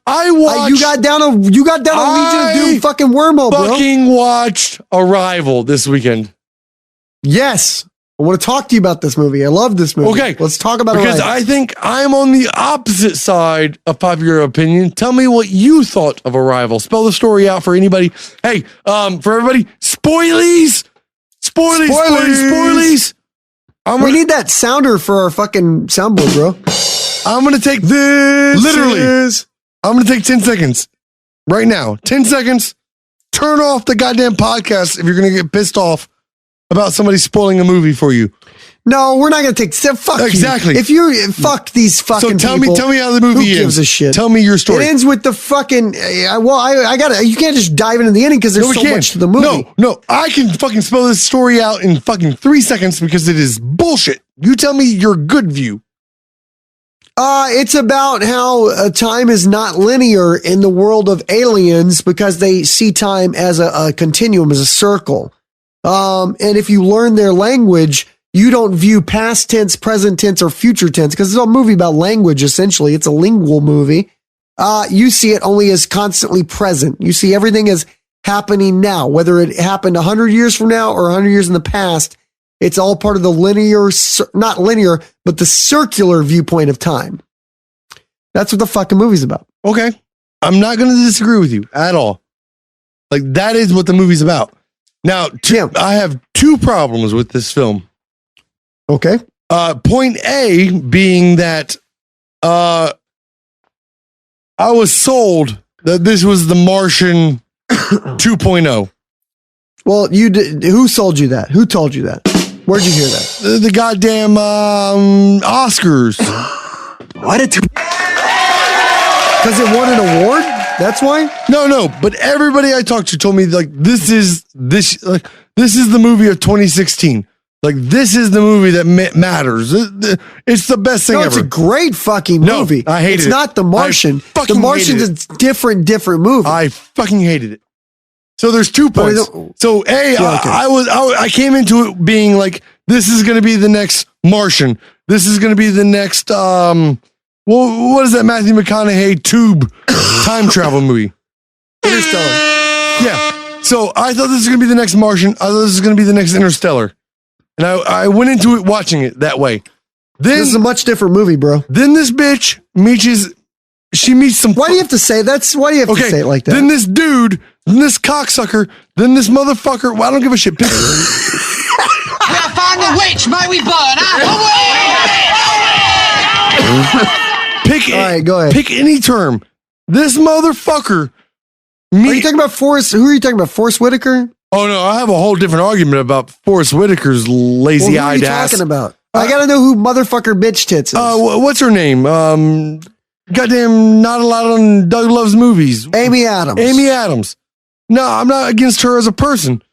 I watched. You got down a Legion of Doom fucking wormhole, bro. Fucking watched Arrival this weekend. Yes. I want to talk to you about this movie. I love this movie. Okay. Let's talk about Because Arrival. I think I'm on the opposite side of popular opinion. Tell me what you thought of Arrival. Spell the story out for anybody. Hey, for everybody, spoilies. Spoilies. We need that sounder for our fucking soundboard, bro. I'm going to take I'm going to take 10 seconds right now. 10 seconds. Turn off the goddamn podcast if you're going to get pissed off about somebody spoiling a movie for you. No, we're not going to take. Fuck exactly. You. If you fuck these fucking so people, tell me how the movie ends. Who gives a shit? Tell me your story. It ends with the fucking. I got to. You can't just dive into the ending because there's so much to the movie. No, I can fucking spell this story out in fucking 3 seconds because it is bullshit. You tell me your good view. It's about how time is not linear in the world of aliens because they see time as a continuum, as a circle. And if you learn their language, you don't view past tense, present tense, or future tense because it's a movie about language, essentially. It's a lingual movie. You see it only as constantly present. You see everything as happening now, whether it happened 100 years from now or 100 years in the past. It's all part of the not linear, but the circular viewpoint of time. That's what the fucking movie's about. Okay. I'm not going to disagree with you at all. Like, that is what the movie's about. Now, I have 2 problems with this film. Okay. Point A being that I was sold that this was The Martian 2.0. Well, you did. Who sold you that? Who told you that? Where'd you hear that? The goddamn Oscars. What? Because it won an award? That's why? No. But everybody I talked to told me like this is the movie of 2016. Like this is the movie that matters. It's the best thing ever. It's a great fucking movie. I hated it. It's not The Martian. The Martian's a different movie. I fucking hated it. So there's 2 points. So I came into it being like, this is going to be the next Martian. This is going to be the next, what is that Matthew McConaughey tube time travel movie? Interstellar. Yeah. So I thought this was going to be the next Martian. I thought this was going to be the next Interstellar. And I went into it watching it that way. Then, this is a much different movie, bro. Then this bitch meets some. Why do you have to say that's? Why do you have to say it like that? Then this dude, then this cocksucker, then this motherfucker. Well, I don't give a shit. We'll find the witch, may we burn All right, go ahead. Pick any term. This motherfucker. Are you talking about Forrest? Who are you talking about? Forrest Whitaker? Oh no, I have a whole different argument about Forrest Whitaker's lazy-eyed ass. Who are you talking about? I gotta know who motherfucker bitch tits is. What's her name? Goddamn, not allowed on Doug Loves Movies. Amy Adams. Amy Adams. No, I'm not against her as a person,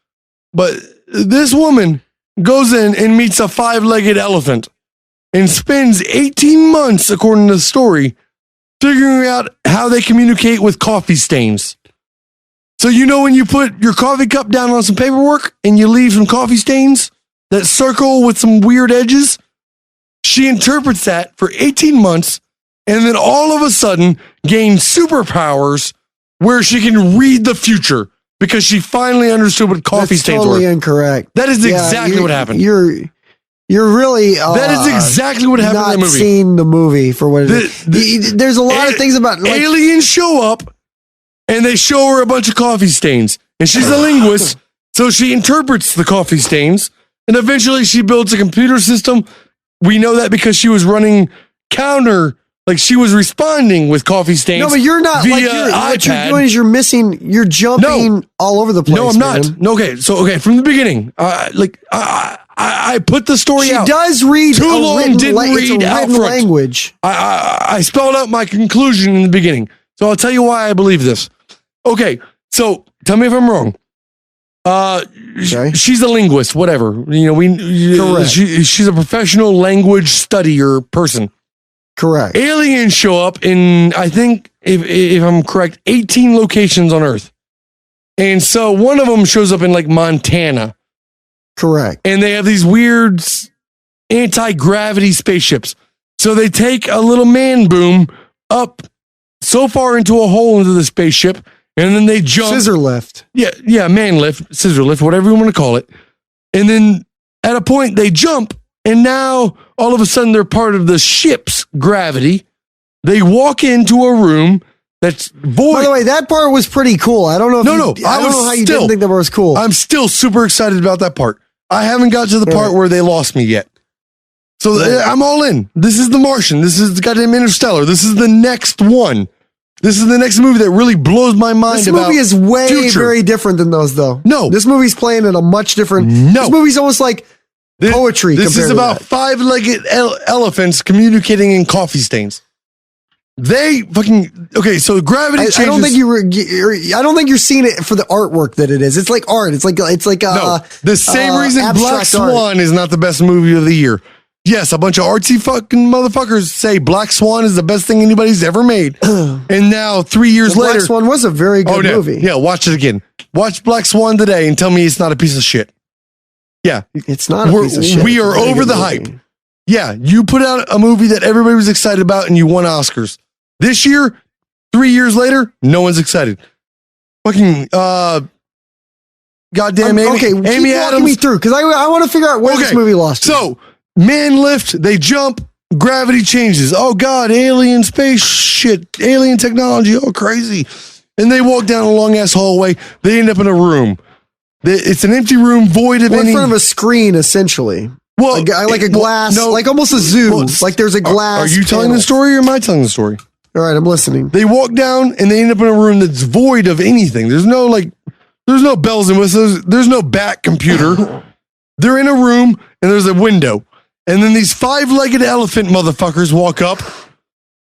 but this woman goes in and meets a 5-legged elephant and spends 18 months, according to the story, figuring out how they communicate with coffee stains. So you know when you put your coffee cup down on some paperwork and you leave some coffee stains that circle with some weird edges? She interprets that for 18 months and then all of a sudden gains superpowers where she can read the future because she finally understood what coffee stains were. That's totally incorrect. That is exactly what happened. You're really that is exactly what happened in the movie. Not seen the movie for what it is. There's a lot of things about aliens show up and they show her a bunch of coffee stains and she's a linguist, so she interprets the coffee stains and eventually she builds a computer system. We know that because she was running counter. Like she was responding with coffee stains. No, but you're not. What you're doing is you're jumping all over the place. No, I'm not. No, okay. So, from the beginning, I put the story out. She does read too long. Didn't read out front. Language. I spelled out my conclusion in the beginning. So I'll tell you why I believe this. Okay. So tell me if I'm wrong. She's a linguist, whatever. Correct. She's a professional language studier person. Correct. Aliens show up in, I think, if I'm correct, 18 locations on Earth. And so one of them shows up in like Montana. Correct. And they have these weird anti-gravity spaceships. So they take a little man boom up so far into a hole into the spaceship, and then they jump. Scissor lift. Yeah, man lift, scissor lift, whatever you want to call it. And then at a point they jump, and now all of a sudden they're part of the ship's gravity. They walk into a room that's void. By the way, that part was pretty cool. I don't know if I don't know how you didn't think that part was cool. I'm still super excited about that part. I haven't got to the part where they lost me yet. So I'm all in. This is The Martian. This is the goddamn Interstellar. This is the next one. This is the next movie that really blows my mind. This movie is very different than those, though. No. This movie's playing at a much different... No. This movie's almost like poetry. This is about five-legged elephants communicating in coffee stains. They fucking... Okay, so gravity changes... I don't think you're seeing it for the artwork that it is. It's like art. It's like no, the same reason Black Swan art is not the best movie of the year. Yes, a bunch of artsy fucking motherfuckers say Black Swan is the best thing anybody's ever made. And now 3 years later... Black Swan was a very good movie. Yeah, watch it again. Watch Black Swan today and tell me it's not a piece of shit. Yeah. It's not a piece of shit. We are over the hype. Yeah, you put out a movie that everybody was excited about and you won Oscars. This year, 3 years later, no one's excited. Fucking, goddamn Amy, okay, Amy Adams. Walking me through, because I want to figure out where this movie lost you. So, man lift, they jump, gravity changes. Oh God, alien space shit, alien technology, oh crazy. And they walk down a long ass hallway. They end up in a room. It's an empty room, void of any... in front of a screen, essentially. Well, like a glass, like almost a zoo. Well, like there's a glass. Are you telling the story or am I telling the story? All right, I'm listening. They walk down and they end up in a room that's void of anything. There's no bells and whistles. There's no back computer. They're in a room and there's a window. And then these five-legged elephant motherfuckers walk up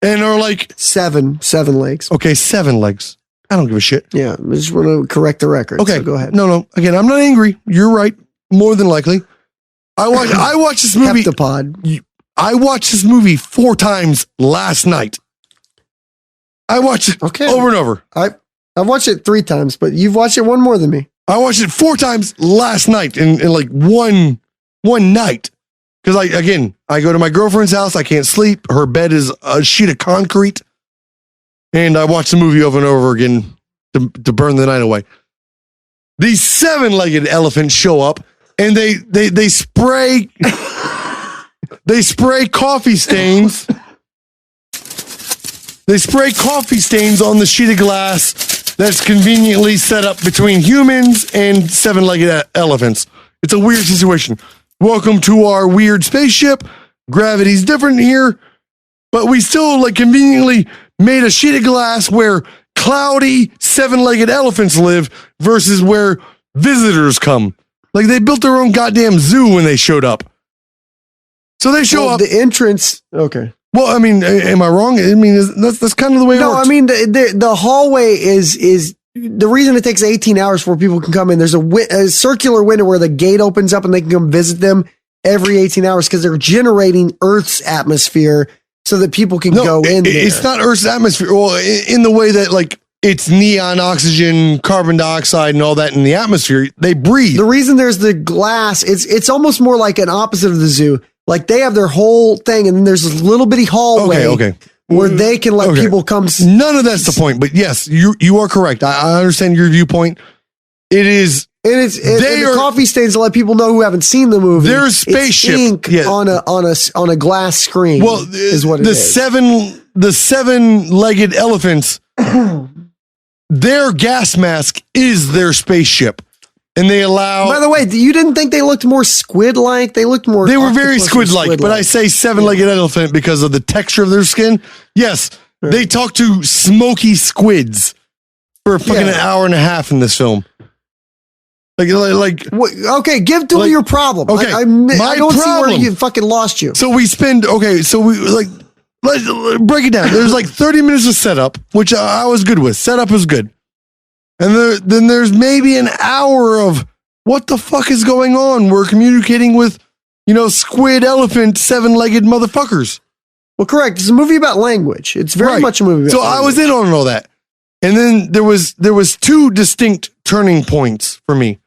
and are like... Seven legs. Okay, 7 legs. I don't give a shit. Yeah, I just want to correct the record. Okay, so go ahead. No. Again, I'm not angry. You're right. More than likely. I watched this movie... Heptapod. I watched this movie 4 times last night. I watched it over and over. I've watched it 3 times, but you've watched it one more than me. I watched it 4 times last night in like one night. Because I go to my girlfriend's house. I can't sleep. Her bed is a sheet of concrete. And I watch the movie over and over again to burn the night away. These 7-legged elephants show up and they spray they spray coffee stains. They spray coffee stains on the sheet of glass that's conveniently set up between humans and 7-legged elephants. It's a weird situation. Welcome to our weird spaceship. Gravity's different here, but we still conveniently made a sheet of glass where cloudy 7-legged elephants live versus where visitors come. Like they built their own goddamn zoo when they showed up. So they show up. The entrance. Okay. Well, I mean, am I wrong? I mean, that's kind of the way it works. No, I mean, the hallway is the reason it takes 18 hours before people can come in. There's a circular window where the gate opens up and they can come visit them every 18 hours because they're generating Earth's atmosphere so that people can go in there. It's not Earth's atmosphere. Well, in the way that it's neon, oxygen, carbon dioxide, and all that in the atmosphere. They breathe. The reason there's the glass, it's almost more like an opposite of the zoo. Like they have their whole thing, and then there's this little bitty hallway where they can let people come. None of that's the point, but yes, you are correct. I understand your viewpoint. It is, and the coffee stains to let people know who haven't seen the movie. There's spaceship ink on a glass screen. Well, is what it is. The 7-legged elephants, their gas mask is their spaceship. And they allow... By the way, you didn't think they looked more squid-like? They looked more... They were very squid-like, but I say 7-legged elephant because of the texture of their skin. Yes, they talk to smoky squids for fucking an hour and a half in this film. Okay, give to me your problem. Okay, I don't see where you fucking lost you. So let's break it down. There's 30 minutes of setup, which I was good with. Setup was good. And then there's maybe an hour of what the fuck is going on? We're communicating with, squid, elephant, 7-legged motherfuckers. Well, correct. It's a movie about language. It's very much a movie about language. I was in on all that. And then there was 2 distinct turning points for me.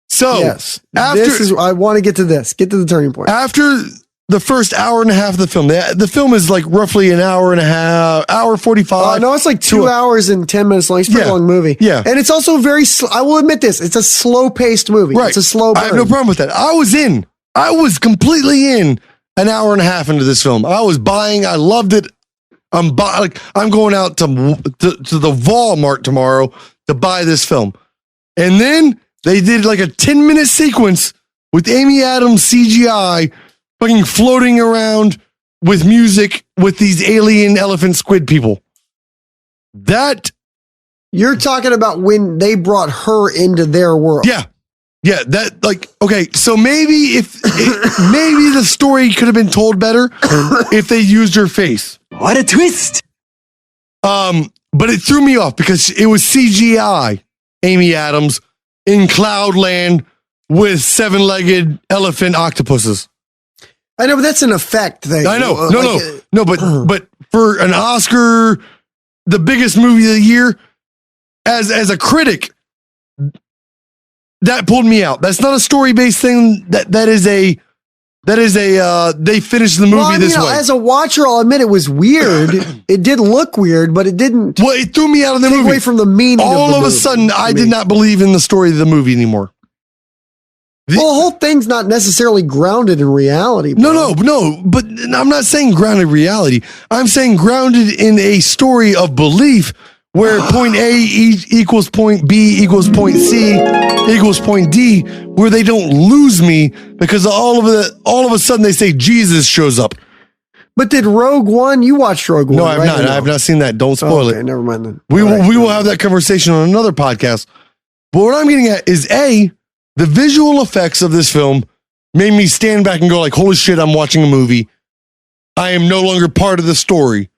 So yes, I want to get to this. Get to the turning point. After the first hour and a half of the film. The film is like roughly an hour and a half, hour 45. No, it's like 2 hours and 10 minutes long. It's a pretty long movie. Yeah. And it's also very, I will admit this, it's a slow paced movie. Right. It's a slow burn. I have no problem with that. I was completely in an hour and a half into this film. I was buying, I loved it. I'm going out to the Walmart tomorrow to buy this film. And then they did like a 10-minute sequence with Amy Adams CGI fucking floating around with music with these alien elephant squid people. That You're talking about when they brought her into their world. Yeah. Yeah, that like okay, so maybe maybe the story could have been told better if they used her face. What a twist! But it threw me off because it was CGI Amy Adams in Cloudland with 7-legged elephant octopuses. I know, but that's an effect thing. I know. No, But for an Oscar, the biggest movie of the year, as a critic, that pulled me out. That's not a story-based thing. That is a they finished the movie this way. As a watcher, I'll admit it was weird. It did look weird, but it didn't. Well, it threw me out of the take movie. away from the meaning. All of a movie, sudden, I to did me. not believe in the story of the movie anymore. Well, the whole thing's not necessarily grounded in reality. Bro. No. But I'm not saying grounded reality. I'm saying grounded in a story of belief where point A equals point B equals point C equals point D, where they don't lose me because all of a sudden they say Jesus shows up. But did Rogue One? You watched Rogue One? No, I've right? not. I have not seen that. Don't spoil Okay, it. never mind then. We All right. will have that conversation on another podcast. But what I'm getting at is the visual effects of this film made me stand back and go like, holy shit, I'm watching a movie. I am no longer part of the story.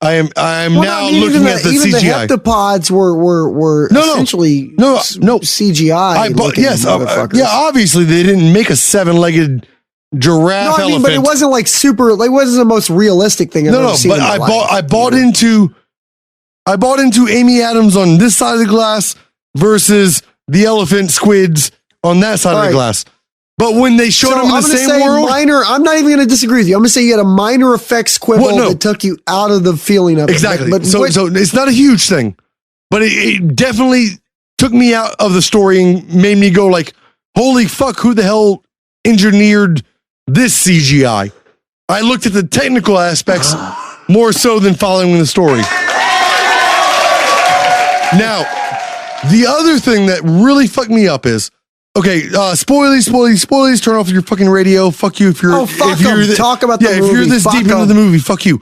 I am now looking at the even CGI. the heptapods were essentially no. CGI. Yeah, obviously they didn't make a 7-legged giraffe elephant. But it wasn't like super. Like, it wasn't the most realistic thing I've ever seen. But in my life. I bought into Amy Adams on this side of the glass versus the elephant squids on that side of the glass. But when they showed them in the same world, I'm not even going to disagree with you. I'm going to say you had a minor effects quibble that took you out of the feeling of exactly. it. But so it's not a huge thing, but it definitely took me out of the story and made me go like, holy fuck, who the hell engineered this CGI? I looked at the technical aspects more so than following the story. Now, the other thing that really fucked me up is, okay, spoilies, turn off your fucking radio. Fuck you if you're talk about the movie. If you're this Fuck deep into the movie, fuck you.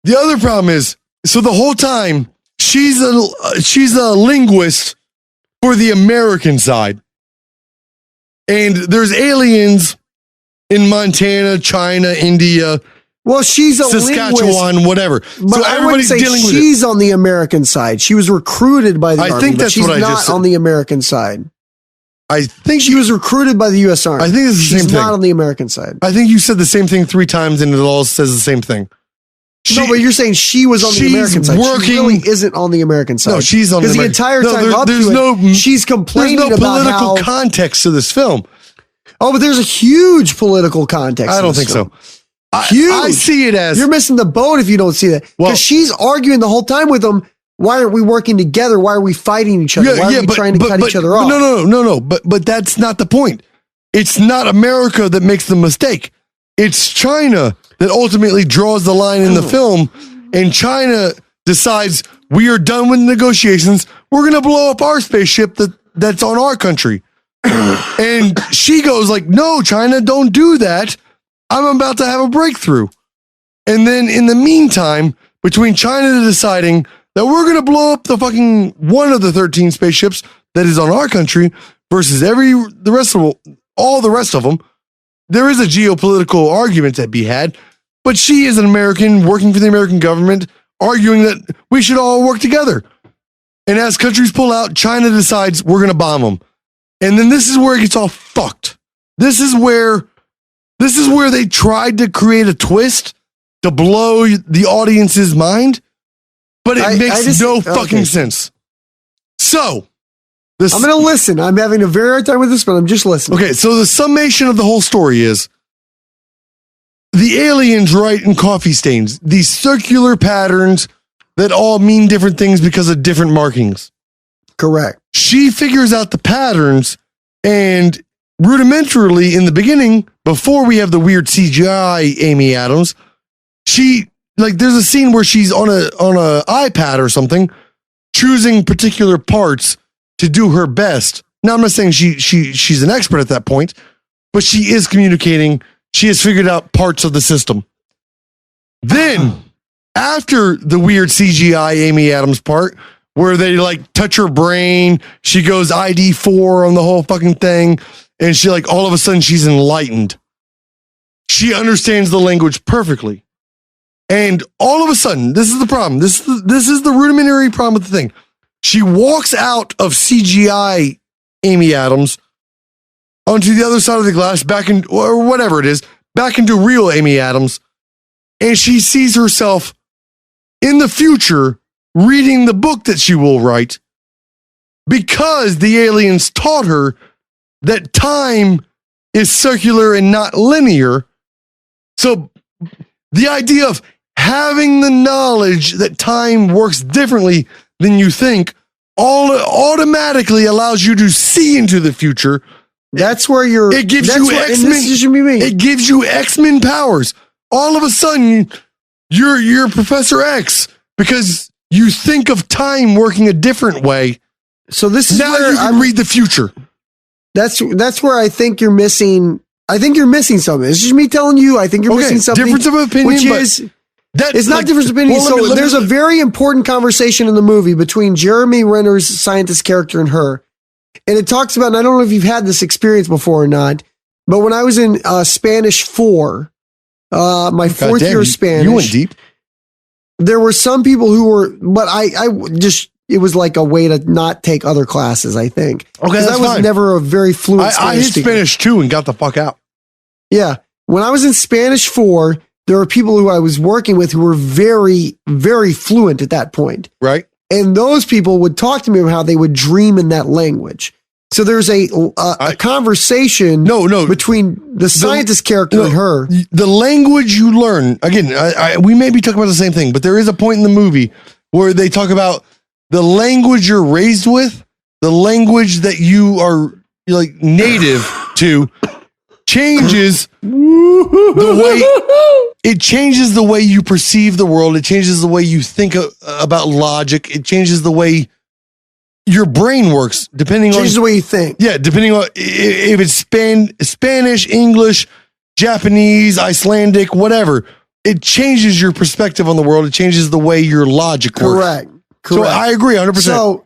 The other problem is, so the whole time she's a linguist for the American side. And there's aliens in Montana, China, India. Well, she's a Saskatchewan, linguist, whatever. but So I everybody's wouldn't say dealing with she's on the American side. She was recruited by the I Army, think but that's she's what I not just said. on the American side. I think She was recruited by the U.S. Army. I think it's the she's same not thing. on the American side. I think you said the same thing 3 times and it all says the same thing. No, but you're saying she was on the she's American side. working- She really isn't on the American side. No, she's on the because the American- entire No, time there- up there's to no- it, she's There's complaining no about political how. context to this film. Oh, but there's a huge political context. I to don't this think film. so. Huge. I see it as You're missing the boat if you don't see that. Because Well- she's arguing the whole time with them. Why aren't we working together? Why are we fighting each other? Why are we trying to cut each other off? No. But that's not the point. It's not America that makes the mistake. It's China that ultimately draws the line in the film, and China decides we are done with negotiations. We're going to blow up our spaceship that's on our country. And she goes like, "No, China, don't do that. I'm about to have a breakthrough." And then in the meantime, between China deciding that we're going to blow up the fucking one of the 13 spaceships that is on our country versus all the rest of them, there is a geopolitical argument to be had. But she is an American working for the American government, arguing that we should all work together. And as countries pull out, China decides we're going to bomb them. And then this is where it gets all fucked. This is where they tried to create a twist to blow the audience's mind, but it makes no fucking sense. So, I'm going to listen. I'm having a very hard time with this, but I'm just listening. Okay, so the summation of the whole story is the aliens write in coffee stains, these circular patterns that all mean different things because of different markings. Correct. She figures out the patterns, and rudimentarily in the beginning, before we have the weird CGI Amy Adams, there's a scene where she's on a iPad or something, choosing particular parts to do her best. Now, I'm not saying she's an expert at that point, but she is communicating. She has figured out parts of the system. Then, after the weird CGI Amy Adams part, where they like touch her brain, she goes ID4 on the whole fucking thing, and she like all of a sudden she's enlightened. She understands the language perfectly. And all of a sudden, this is the problem. This is the rudimentary problem with the thing. She walks out of CGI Amy Adams onto the other side of the glass, back in, or whatever it is, back into real Amy Adams, and she sees herself in the future reading the book that she will write because the aliens taught her that time is circular and not linear. So the idea of having the knowledge that time works differently than you think automatically allows you to see into the future. That's where you're. It gives you X-Men. It gives you X-Men powers. All of a sudden, you're Professor X because you think of time working a different way. So this is now where you can read the future. That's where I think you're missing. I think you're missing something. It's just me telling you. I think you're missing something. Difference of opinion, which is. It's not difference of opinion. So there's a very important conversation in the movie between Jeremy Renner's scientist character and her. And it talks about, and I don't know if you've had this experience before or not, but when I was in Spanish 4, my fourth year of Spanish. You went deep. There were some people who were, but I just, it was like a way to not take other classes, I think. Okay, that's I was fine. never a very fluent Spanish I hit speaker. Spanish 2 and got the fuck out. Yeah. When I was in Spanish 4, there were people who I was working with who were very, very fluent at that point. Right. And those people would talk to me about how they would dream in that language. So there's a conversation between the scientist character and her. The language you learn, again, we may be talking about the same thing, but there is a point in the movie where they talk about the language you're raised with, the language that you are like native to changes the way it changes the way you perceive the world. It changes the way you think about logic. It changes the way your brain works, depending on the way you think. Yeah, depending on if it's Spanish, English, Japanese, Icelandic, whatever. It changes your perspective on the world. It changes the way your logic works. Correct. So I agree 100%.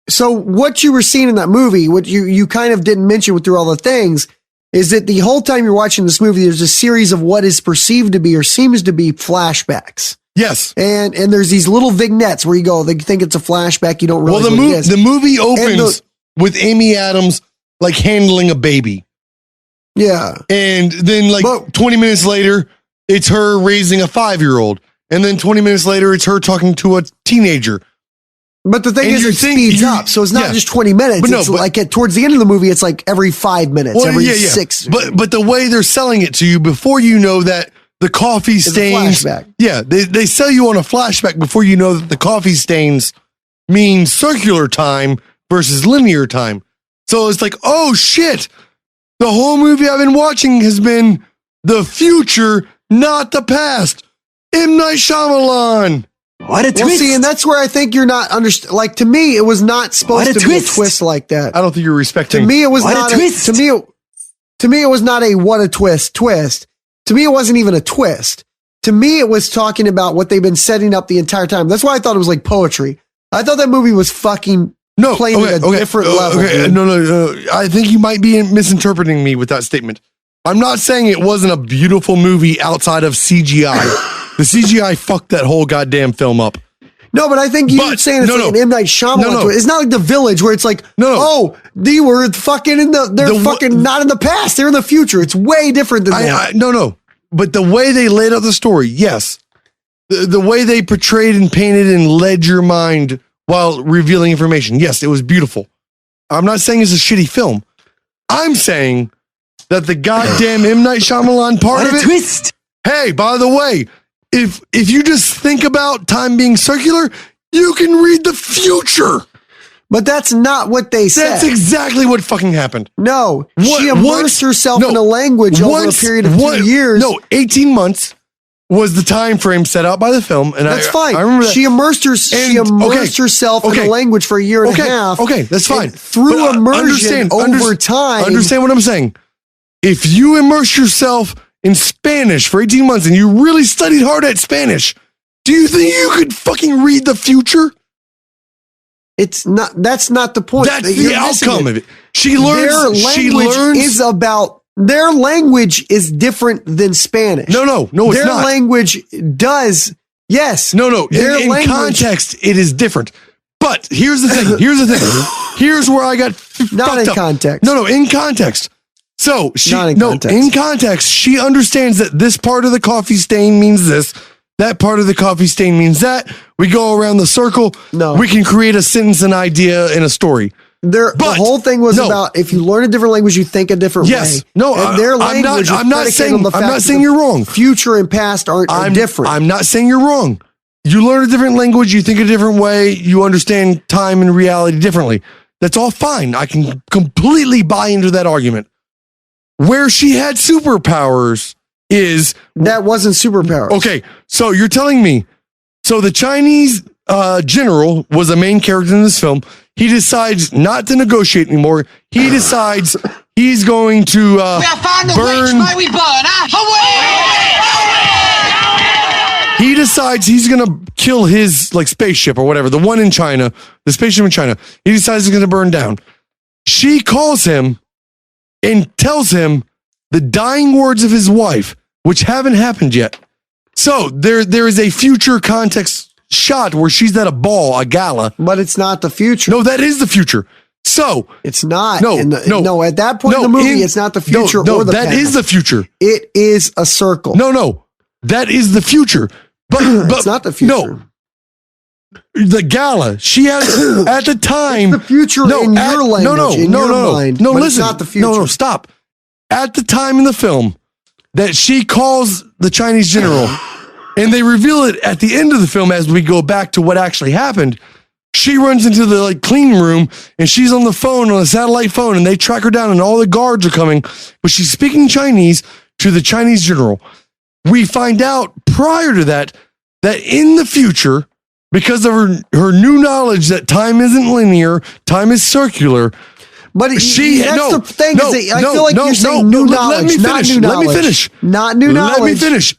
So what you were seeing in that movie, what you kind of didn't mention through all the things, is that the whole time you're watching this movie, there's a series of what is perceived to be or seems to be flashbacks. Yes. And there's these little vignettes where you go, they think it's a flashback. You don't realize what it is. The movie opens with Amy Adams like handling a baby. Yeah. And then 20 minutes later, it's her raising a 5-year-old. And then 20 minutes later, it's her talking to a teenager. But the thing is, it speeds up. So it's not just 20 minutes. Towards the end of the movie, it's like every 5 minutes, every 6. But the way they're selling it to you before you know that the coffee stains. Yeah, they sell you on a flashback before you know that the coffee stains mean circular time versus linear time. So it's like, oh shit, the whole movie I've been watching has been the future, not the past. M. Night Shyamalan. What a twist. See, and that's where I think you're not understand. Like, to me, it was not supposed to be a twist like that. I don't think you're respecting. To me, it was not a twist. To me, it was not a what a twist. To me, it wasn't even a twist. To me, it was talking about what they've been setting up the entire time. That's why I thought it was like poetry. I thought that movie was fucking playing at a different level. No. I think you might be misinterpreting me with that statement. I'm not saying it wasn't a beautiful movie outside of CGI. The CGI fucked that whole goddamn film up. No, but I think you're saying it's like an M. Night Shyamalan twist. It's not like The Village where it's like, they were fucking they're fucking not in the past. They're in the future. It's way different than that. No. But the way they laid out the story, yes. The way they portrayed and painted and led your mind while revealing information, yes, it was beautiful. I'm not saying it's a shitty film. I'm saying that the goddamn M. Night Shyamalan part of it hey, by the way, if you just think about time being circular, you can read the future. But that's not what they said. That's exactly what fucking happened. No, she immersed herself in a language over a period of 2 years. No, 18 months was the time frame set out by the film, and that's fine. I remember that. She immersed herself in a language for a year and a half. Okay, that's fine. Through immersion over time. Understand what I'm saying? If you immerse yourself in Spanish for 18 months and you really studied hard at Spanish, do you think you could fucking read the future? It's not. That's not the point. That's the outcome of it. She learns. Their language is different than Spanish. No, it's not. Their language does. Yes. No. In context, it is different. But here's the thing. Here's where I got not in context. No, in context. So in context, she understands that this part of the coffee stain means this. That part of the coffee stain means that. We go around the circle. No. We can create a sentence, an idea, and a story. The whole thing was about if you learn a different language, you think a different way. No, and their language I'm not saying you're wrong. Future and past are different. I'm not saying you're wrong. You learn a different language, you think a different way, you understand time and reality differently. That's all fine. I can completely buy into that argument. Where she had superpowers is... That wasn't superpowers. Okay, so you're telling me... So the Chinese general was a main character in this film. He decides not to negotiate anymore. He decides he's going to burn... He decides he's going to kill his spaceship or whatever, the one in China, the spaceship in China. He decides he's going to burn down. She calls him and tells him the dying words of his wife, which haven't happened yet. So there is a future context shot where she's at a ball, a gala. But it's not the future. No, that is the future. So it's not. No, at that point in the movie, it's not the future or the past. That is the future. It is a circle. No, that is the future. But it's not the future. No. The gala, she has at the time. It's the future in your language, in your mind. No, but listen. It's not the future. No, stop. At the time in the film that she calls the Chinese general, and they reveal it at the end of the film as we go back to what actually happened. She runs into the clean room and she's on the phone, on a satellite phone, and they track her down and all the guards are coming, but she's speaking Chinese to the Chinese general. We find out prior to that in the future, because of her new knowledge that time isn't linear, time is circular. But the thing. I feel like you're saying new knowledge, not new knowledge. Let me finish. Not new knowledge. Let me finish.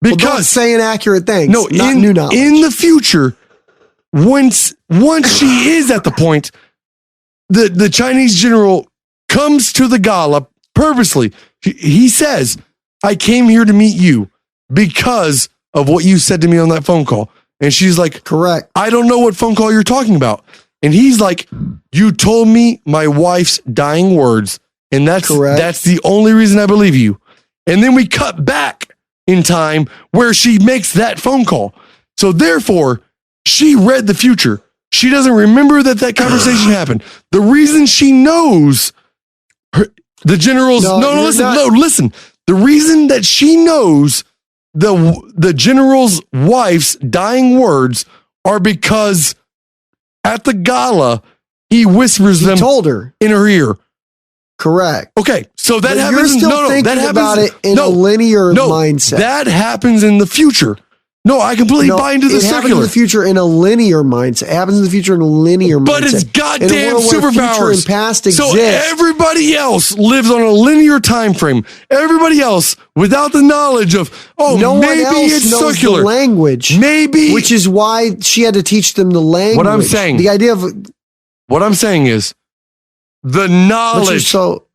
Because don't say inaccurate things. No, not new knowledge. In the future, once she is at the point, the Chinese general comes to the gala purposely. He says, "I came here to meet you because of what you said to me on that phone call." And she's like, "Correct. I don't know what phone call you're talking about." And he's like, "You told me my wife's dying words, and that's correct. That's the only reason I believe you." And then we cut back in time where she makes that phone call. So therefore, she read the future. She doesn't remember that conversation happened. The reason she knows the general's listen. The reason that she knows the general's wife's dying words are because at the gala, he whispers them told her in her ear. Correct. Okay, so that happens. You're still thinking about it in a linear mindset. That happens in the future. No, I completely buy into the circular. It happens in the future in a linear mindset. It happens in the future in a linear mindset. But it's goddamn superpowers. Future and past exist. So everybody else lives on a linear time frame. Everybody else, without the knowledge of, maybe it's circular. The language. Maybe. Which is why she had to teach them the language. What I'm saying. The idea of... What I'm saying is, the knowledge. So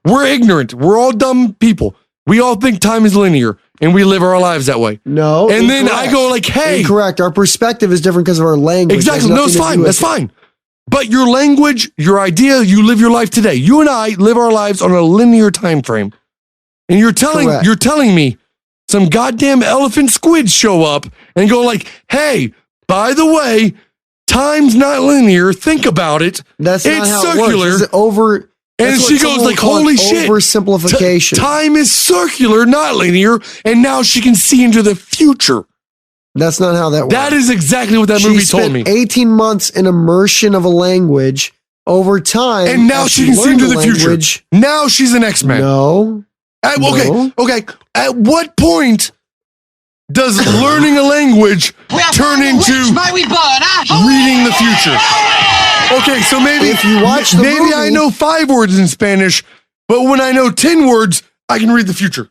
we're ignorant. We're all dumb people. We all think time is linear. And we live our lives that way. No. And then I go hey. Incorrect. Our perspective is different because of our language. Exactly. No, it's fine. That's fine. But your language, your idea, you live your life today. You and I live our lives on a linear time frame. And you're telling me some goddamn elephant squids show up and go hey, by the way, time's not linear. Think about it. That's not how circular. It works. And That's she what goes someone like, would call holy an shit. Oversimplification. Time is circular, not linear. And now she can see into the future. That's not how that works. That is exactly what that She movie told spent me. 18 months in immersion of a language over time. And now as she can see learned into the future. language. Now she's an X-Men. No. Okay. At what point does learning a language turn into reading the future? Okay, so maybe If you watch the maybe movie- I know 5 words in Spanish, but when I know 10 words, I can read the future.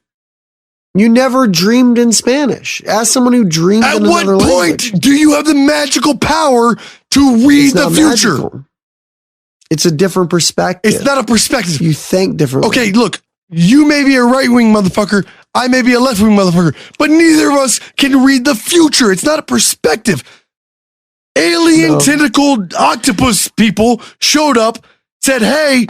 You never dreamed in Spanish. Ask someone who dreamed At in what another point language. do you have the magical power to read It's the not future? magical. It's a different perspective. It's not a perspective. You think differently. Okay, look, you may be a right-wing motherfucker, I may be a left-wing motherfucker, but neither of us can read the future. It's not a perspective. Alien No. tentacled octopus people showed up, said, hey,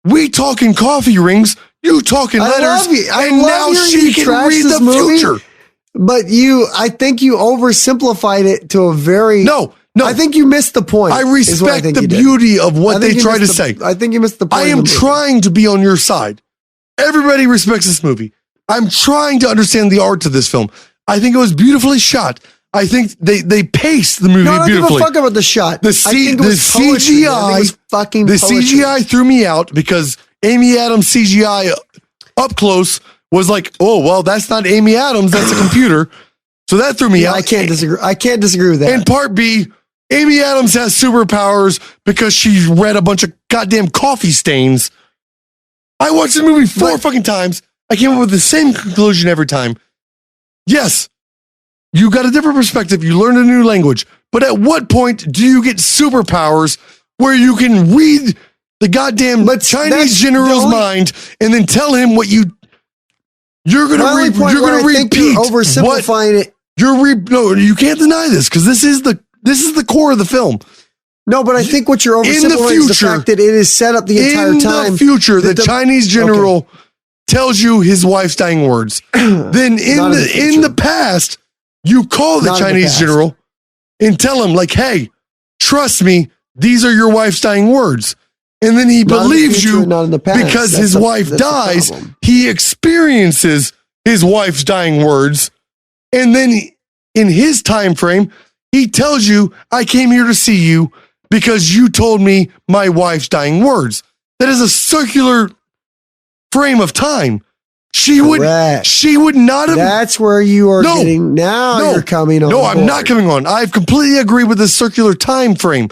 we talk in coffee rings, you talk in I letters, love you. I and love now hearing she you can trash read this the movie. future. But I think you oversimplified it to a very. No. I think you missed the point. I is what respect think the you did. beauty of I what think they you try to missed say. I think you missed the point. I of am the movie. trying to be on your side. Everybody respects this movie. I'm trying to understand the art to this film. I think it was beautifully shot. I think they paced the movie No, I don't give a beautifully. fuck about the shot. The I think it was poetry. I think it was fucking the poetry. CGI threw me out because Amy Adams CGI up close was like, oh well, that's not Amy Adams, that's a computer. So that threw me Yeah, out. I can't disagree. I can't disagree with that. And part B, Amy Adams has superpowers because she read a bunch of goddamn coffee stains. I watched the movie 4 fucking times. I came up with the same conclusion every time. Yes, you got a different perspective. You learned a new language. But at what point do you get superpowers where you can read the goddamn But that's Chinese the general's only- mind and then tell him what you're going My to only read? point You're where going to I think repeat you're what oversimplifying it. no, you can't deny this because this is the core of the film. No, but I think what you're In the oversimplifying is the future- fact that it is set up the entire In time. the future, the that Chinese general tells you his wife's dying words. Then Not in the in the past, you call the Not in the Chinese past. general and tell him like, "Hey, trust me, these are your wife's dying words." And then he Not in the believes future, you not in the past. because That's his the- wife that's the dies. problem. He experiences his wife's dying words, and then in his time frame, he tells you, "I came here to see you because you told me my wife's dying words." That is a circular frame of time. She Correct. would not have. That's where you are No. getting. Now No. you're coming on. No, I'm board. not coming on. I completely agree with the circular time frame.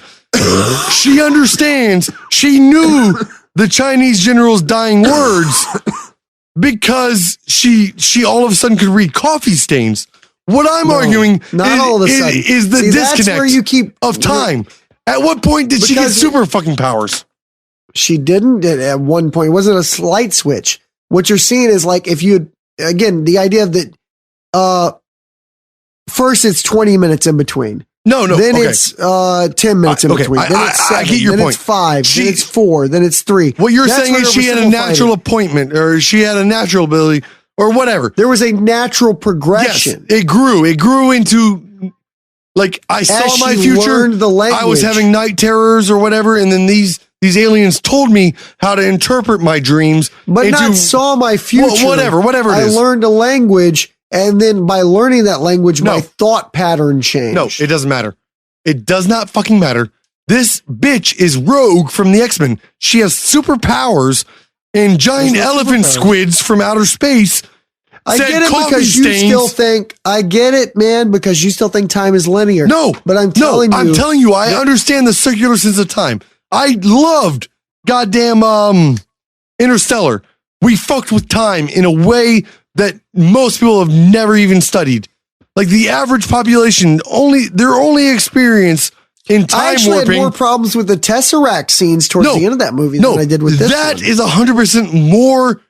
She understands. She knew the Chinese general's dying words because she all of a sudden could read coffee stains. What I'm No, arguing not all of a sudden. is the See, that's disconnect where you keep of time. At what point did she get Because- super fucking powers? She didn't at one point. It wasn't a slight switch. What you're seeing is like if you again the idea that first it's 20 minutes in between. No, Then okay. it's 10 minutes in Okay, between. Then it's I 7. get your then point. it's 5. She- then it's 4. Then it's 3. What you're That's saying where is she had a oversimplified natural it. appointment, or she had a natural ability, or whatever. There was a natural Yes, progression. it grew. It grew into like I saw As my she future. learned the I was language. having night terrors or whatever, and then these aliens told me how to interpret my dreams. But into, not saw my future. whatever it I is. learned a language, and then by learning that language, No. my thought pattern changed. No, it doesn't matter. It does not fucking matter. This bitch is Rogue from the X-Men. She has superpowers and giant There's no elephant superpowers. squids from outer space. I said get it coffee because you stains. still think. I get it, man, because you still think time is linear. No, but I'm no, telling you. I'm telling you, I understand the circular sense of time. I loved goddamn Interstellar. We fucked with time in a way that most people have never even studied. Like the average population, their only experience in I time actually warping. had more problems with the Tesseract scenes towards No, the end of that movie no, than I did with this that one. is 100% more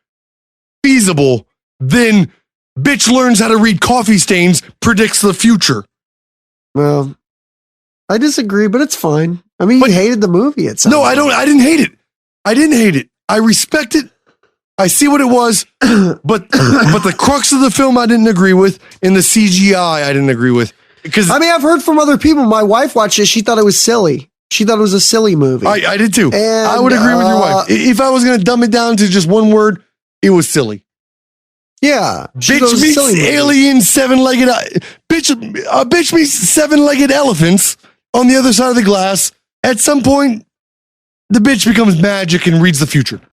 feasible than bitch learns how to read coffee stains, predicts the future. Well, I disagree, but it's fine. I mean, But- you hated the movie. It sounds No, I like. don't. I didn't hate it. I didn't hate it. I respect it. I see what it was, but the crux of the film I didn't agree with, and the CGI I didn't agree with because I mean, I've heard from other people. My wife watched it. She thought it was silly. She thought it was a silly movie. I did too. And, I would agree with your wife. If I was going to dumb it down to just one word, it was silly. Yeah. She thought it Bitch was a meets silly movie. alien seven-legged bitch meets seven-legged elephants on the other side of the glass. At some point, the bitch becomes magic and reads the future.